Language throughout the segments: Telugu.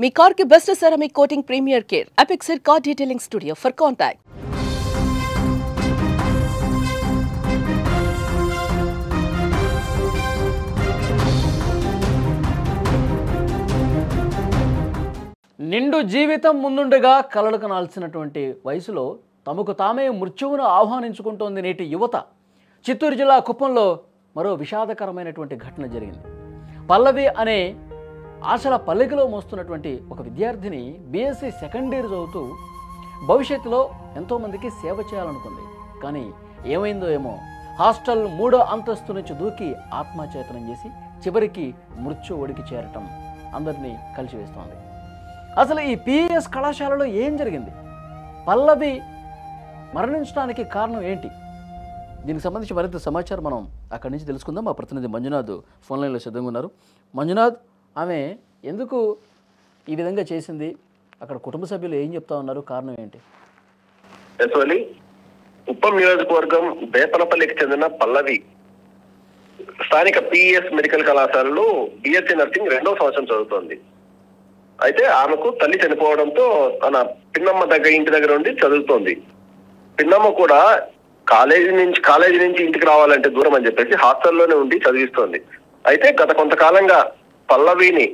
మీ కార్ కి best ceramic coating premier care Apexer car detailing studio for contact. నిండు జీవితం ముందుండగా కలలు కనాల్సినటువంటి వయసులో తమకు తామే మృత్యువును ఆహ్వానించుకుంటోంది నేటి యువత. చిత్తూరు జిల్లా కుప్పంలో మరో విషాదకరమైనటువంటి ఘటన జరిగింది. పల్లవి అనే ఆశల పల్లెకిలో మోస్తున్నటువంటి ఒక విద్యార్థిని బీఎస్సీ సెకండ్ ఇయర్ చదువుతూ భవిష్యత్తులో ఎంతోమందికి సేవ చేయాలనుకుంది. కానీ ఏమైందో ఏమో, హాస్టల్ 3వ అంతస్తు నుంచి దూకి ఆత్మచేతనం చేసి చివరికి మృత్యు ఒడికి చేరటం అందరినీ కలిసివేస్తోంది. అసలు ఈ పిఎస్ కళాశాలలో ఏం జరిగింది? పల్లవి మరణించడానికి కారణం ఏంటి? దీనికి సంబంధించి మరింత సమాచారం మనం అక్కడి నుంచి తెలుసుకుందాం. మా ప్రతినిధి మంజునాథ్ ఫోన్ లైన్లో సిద్ధంగా ఉన్నారు. మంజునాథ్, ఆమె ఎందుకు ఈ విధంగా చేసింది? అక్కడ కుటుంబ సభ్యులు ఏం చెప్తా ఉన్నారు? కారణం ఏంటి? కుప్పం నియోజకవర్గం బేపనపల్లికి చెందిన పల్లవి స్థానిక పిఎస్ మెడికల్ కళాశాలలో బిఎస్సీ నర్సింగ్ 2వ సంవత్సరం చదువుతోంది. అయితే ఆమెకు తల్లి చనిపోవడంతో తన పిన్నమ్మ ఇంటి దగ్గర ఉండి చదువుతోంది. పిన్నమ్మ కూడా కాలేజీ నుంచి ఇంటికి రావాలంటే దూరం అని చెప్పేసి హాస్టల్లోనే ఉండి చదివిస్తోంది. అయితే గత కొంతకాలంగా పల్లవిని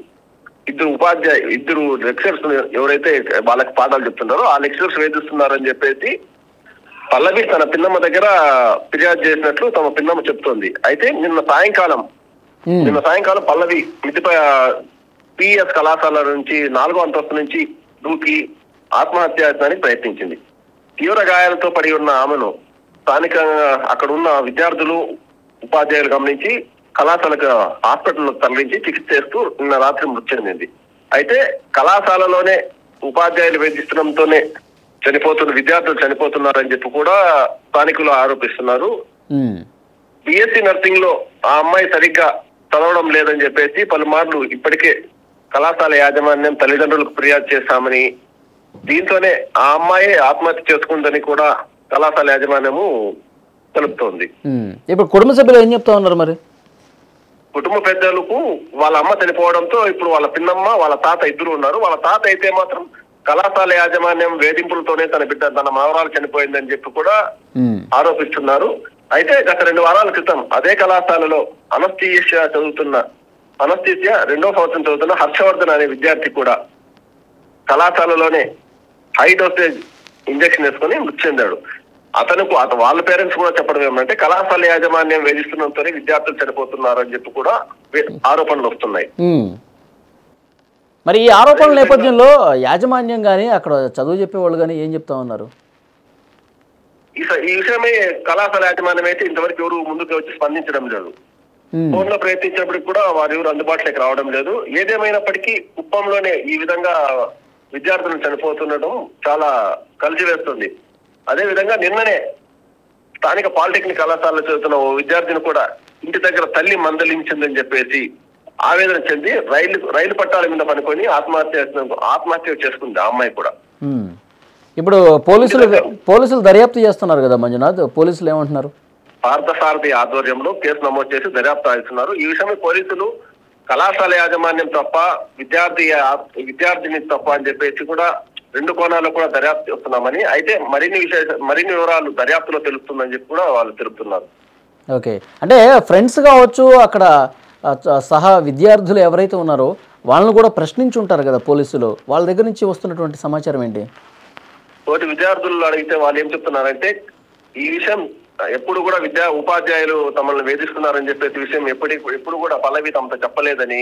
ఇద్దరు లెక్చరర్స్ ఎవరైతే వాళ్ళకి పాఠాలు చెప్తున్నారో ఆ లెక్చరర్స్ వేధిస్తున్నారని చెప్పేసి పల్లవి తన పిన్నమ్మ దగ్గర ఫిర్యాదు చేసినట్లు తమ పిన్నమ్మ చెప్తోంది. అయితే నిన్న సాయంకాలం పల్లవి మితిపై పిఎస్ కళాశాల నుంచి 4వ అంతస్తు నుంచి దూకి ఆత్మహత్యానికి ప్రయత్నించింది. తీవ్ర గాయాలతో పడి ఉన్న ఆమెను స్థానికంగా అక్కడ ఉన్న విద్యార్థులు ఉపాధ్యాయులు గమనించి కళాశాలకు హాస్పిటల్లో తరలించి చికిత్స చేస్తూ నిన్న రాత్రి మృతి చెందింది. అయితే కళాశాలలోనే ఉపాధ్యాయులు వేధించడంతోనే విద్యార్థులు చనిపోతున్నారని చెప్పి కూడా స్థానికులు ఆరోపిస్తున్నారు. బిఎస్సీ నర్సింగ్ లో ఆ అమ్మాయి సరిగ్గా చదవడం లేదని చెప్పేసి పలుమార్లు ఇప్పటికే కళాశాల యాజమాన్యం తల్లిదండ్రులకు ఫిర్యాదు చేశామని, దీంతోనే ఆ అమ్మాయి ఆత్మహత్య చేసుకుందని కూడా కళాశాల యాజమాన్యము తెలుపుతోంది. ఇప్పుడు కుటుంబ సభ్యులు ఏం చెప్తా ఉన్నారు? మరి కుటుంబ పెద్దలకు వాళ్ళ అమ్మ చనిపోవడంతో ఇప్పుడు వాళ్ళ పిన్నమ్మ వాళ్ళ తాత ఇద్దరు ఉన్నారు. వాళ్ళ తాత అయితే మాత్రం కళాశాల యాజమాన్యం వేధింపులతోనే తన మనవరాలు చనిపోయిందని చెప్పి కూడా ఆరోపిస్తున్నారు. అయితే గత 2 వారాల క్రితం అదే కళాశాలలో అనస్థీషియా 2వ సంవత్సరం చదువుతున్న హర్షవర్ధన్ అనే విద్యార్థి కూడా కళాశాలలోనే హై డోసేజ్ ఇంజెక్షన్ వేసుకుని మృతి చెందాడు. వాళ్ళ పేరెంట్స్ కూడా చెప్పడం ఏమంటే కళాశాల యాజమాన్యం వేధిస్తున్నంతోనే విద్యార్థులు చనిపోతున్నారు అని చెప్పి కూడా ఆరోపణలు వస్తున్నాయి. మరి ఈ ఆరోపణల నేపథ్యంలో యాజమాన్యం కానీ అక్కడ చదువు చెప్పేవాళ్ళు కానీ ఏం చెప్తా ఉన్నారు? ఈ విషయమే కళాశాల యాజమాన్యం అయితే ఇంతవరకు ఎవరు ముందుకు వచ్చి స్పందించడం లేదు. ఫోన్ లో ప్రయత్నించినప్పటికి కూడా వారు ఎవరు అందుబాటులోకి రావడం లేదు. ఏదేమైనప్పటికీ కుప్పంలోనే ఈ విధంగా విద్యార్థులు చనిపోతుండటం చాలా కలిసివేస్తుంది. అదే విధంగా నిన్ననే స్థానిక పాలిటెక్నిక్ కళాశాలలో చదువుతున్న ఓ విద్యార్థిని కూడా ఇంటి దగ్గర తల్లి మందలించిందని చెప్పేసి ఆవేదన చెంది రైలు పట్టాల మీద పనుకొని ఆత్మహత్య చేసుకుంది ఆ అమ్మాయి కూడా. ఇప్పుడు పోలీసులు దర్యాప్తు చేస్తున్నారు కదా మంజునాథ్, పోలీసులు ఏమంటున్నారు? పార్థసారథి ఆధ్వర్యంలో కేసు నమోదు చేసి దర్యాప్తు సాగిస్తున్నారు. ఈ విషయమై పోలీసులు కళాశాల యాజమాన్యం తప్ప విద్యార్థిని తప్ప అని చెప్పేసి కూడా 2 కోణాల్లో కూడా దర్యాప్తు చేస్తున్నామని, అయితే మరిన్ని వివరాలు దర్యాప్తులో తెలుస్తుందని చెప్పి కూడా వాళ్ళు తెలుపుతున్నారు. ఓకే, అంటే ఫ్రెండ్స్ కావచ్చు, అక్కడ సహా విద్యార్థులు ఎవరైతే ఉన్నారో వాళ్ళని కూడా ప్రశ్నించి ఉంటారు కదా పోలీసులు, వాళ్ళ దగ్గర నుంచి వస్తున్నటువంటి సమాచారం ఏంటి? తోటి విద్యార్థులు అడిగితే వాళ్ళు ఏం చెప్తున్నారంటే ఈ విషయం ఎప్పుడు కూడా ఉపాధ్యాయులు తమల్ని వేధిస్తున్నారని చెప్పేసి విషయం ఎప్పుడు కూడా పల్లవి తమతో చెప్పలేదని,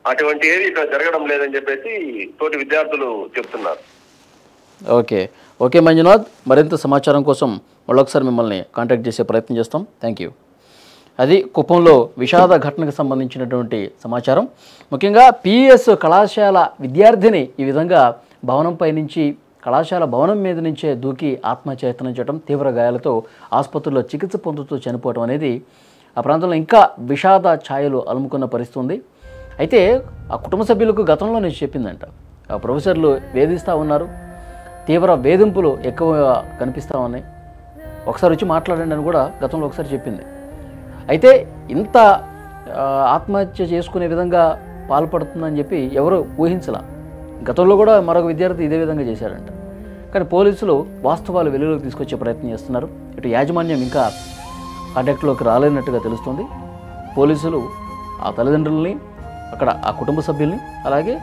అటువంటి ఏది ఇక్కడ జరగడం లేదని చెప్పేసి తోటి విద్యార్థులు చెప్తున్నారు. ఓకే మంజునాథ్, మరింత సమాచారం కోసం మళ్ళొకసారి మిమ్మల్ని కాంటాక్ట్ చేసే ప్రయత్నం చేస్తాం. Thank you. అది కుప్పంలో విషాద ఘటనకు సంబంధించినటువంటి సమాచారం. ముఖ్యంగా పిఎస్ కళాశాల విద్యార్థిని ఈ విధంగా భవనంపై నుంచి కళాశాల భవనం మీద నుంచే దూకి ఆత్మచేతనం చేయడం, తీవ్ర గాయాలతో ఆసుపత్రిలో చికిత్స పొందుతూ చనిపోవడం అనేది ఆ ప్రాంతంలో ఇంకా విషాద ఛాయలు అలుముకున్న పరిస్థితి ఉంది. అయితే ఆ కుటుంబ సభ్యులకు గతంలో నేను చెప్పిందంట, ఆ ప్రొఫెసర్లు వేధిస్తూ ఉన్నారు, తీవ్ర వేధింపులు ఎక్కువ కనిపిస్తూ ఉన్నాయి, ఒకసారి వచ్చి మాట్లాడండి అని కూడా గతంలో ఒకసారి చెప్పింది. అయితే ఇంత ఆత్మహత్య చేసుకునే విధంగా పాల్పడుతుందని చెప్పి ఎవరు ఊహించలా. గతంలో కూడా మరొక విద్యార్థి ఇదే విధంగా చేశాడంట. కానీ పోలీసులు వాస్తవాలు వెలుగులోకి తీసుకొచ్చే ప్రయత్నం చేస్తున్నారు. ఇటు యాజమాన్యం ఇంకా కాంటాక్ట్లోకి రాలేనట్టుగా తెలుస్తుంది. పోలీసులు ఆ తల్లిదండ్రులని, అక్కడ ఆ కుటుంబ సభ్యుల్ని, అలాగే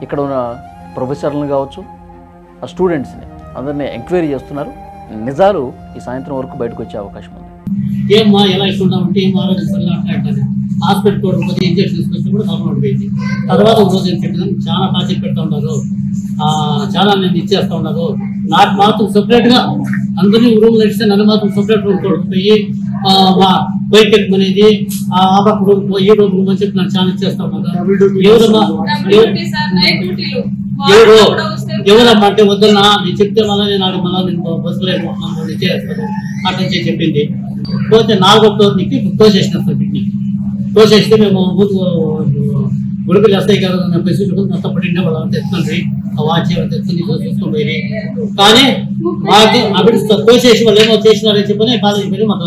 ఇక్కడ ఉన్న ప్రొఫెసర్లను కావచ్చు, ఆ స్టూడెంట్స్ని అందరినీ ఎంక్వైరీ చేస్తున్నారు. నిజాలు ఈ సాయంత్రం వరకు బయటకు వచ్చే అవకాశం ఉంది. ఏమ్మా ఎలా ఇస్తుంటామంటే ఏం ఆరోగ్యం సరిగా అట్లా హాస్పిటల్ కూడా కొద్ది ఇంజక్షన్ తీసుకొచ్చి కూడా నార్మల్ పోయింది. తర్వాత ఒక రోజు ఏం చెప్పినాం, చాలా టార్చర్ పెడతా ఉన్నారు, చాలా నేను ఇచ్చేస్తూ ఉన్నారు. నాకు మాత్రం సపరేట్గా అందరినీ రూమ్లో ఇస్తే నన్ను మాత్రం సపరేట్ రూమ్ కొడుకుపోయి మా బయటెక్ అనేది ఆ పక్క రూమ్ ఈ రూమ్ అని చెప్పి నాకు చాలా ఇచ్చేస్తా ఉన్నారు. ఎవరమ్మా అంటే వద్దన్నా నేను చెప్తే మళ్ళీ నేను బస్సులో చేస్తాను అట్లా చెప్పింది. పోతే 4వ ఫ్లోర్కి తోసేసిన తోసేస్తే మేము గుడికి వస్తాయి కదా ప్రెసిడెంట్ మొత్తం పడిండే వాళ్ళు తెచ్చుకుంది, ఆ వాచ్ తెచ్చుకుని చూసుకొని పోయి. కానీ మాకు అప్పుడు తోసేసి వాళ్ళు ఏమో చేసినారని చెప్పని కాదు మాకు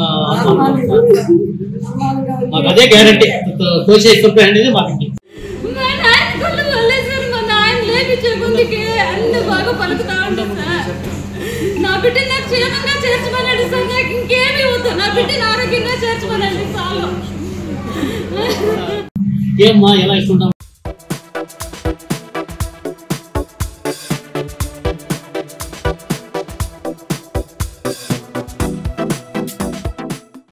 అదే గ్యారంటీ. తోసేసి అనేది మాకు బాగా పలుకుతా ఉంటాం సార్. నా బిడ్డ నాకు క్షేమంగా చేర్చమనండి సార్, నాకు ఇంకేమీ వద్దు, నా బిడ్డను ఆరోగ్యంగా చేర్చమనండి చాలు. ఏమ్మా ఎలా ఇస్తుంటాం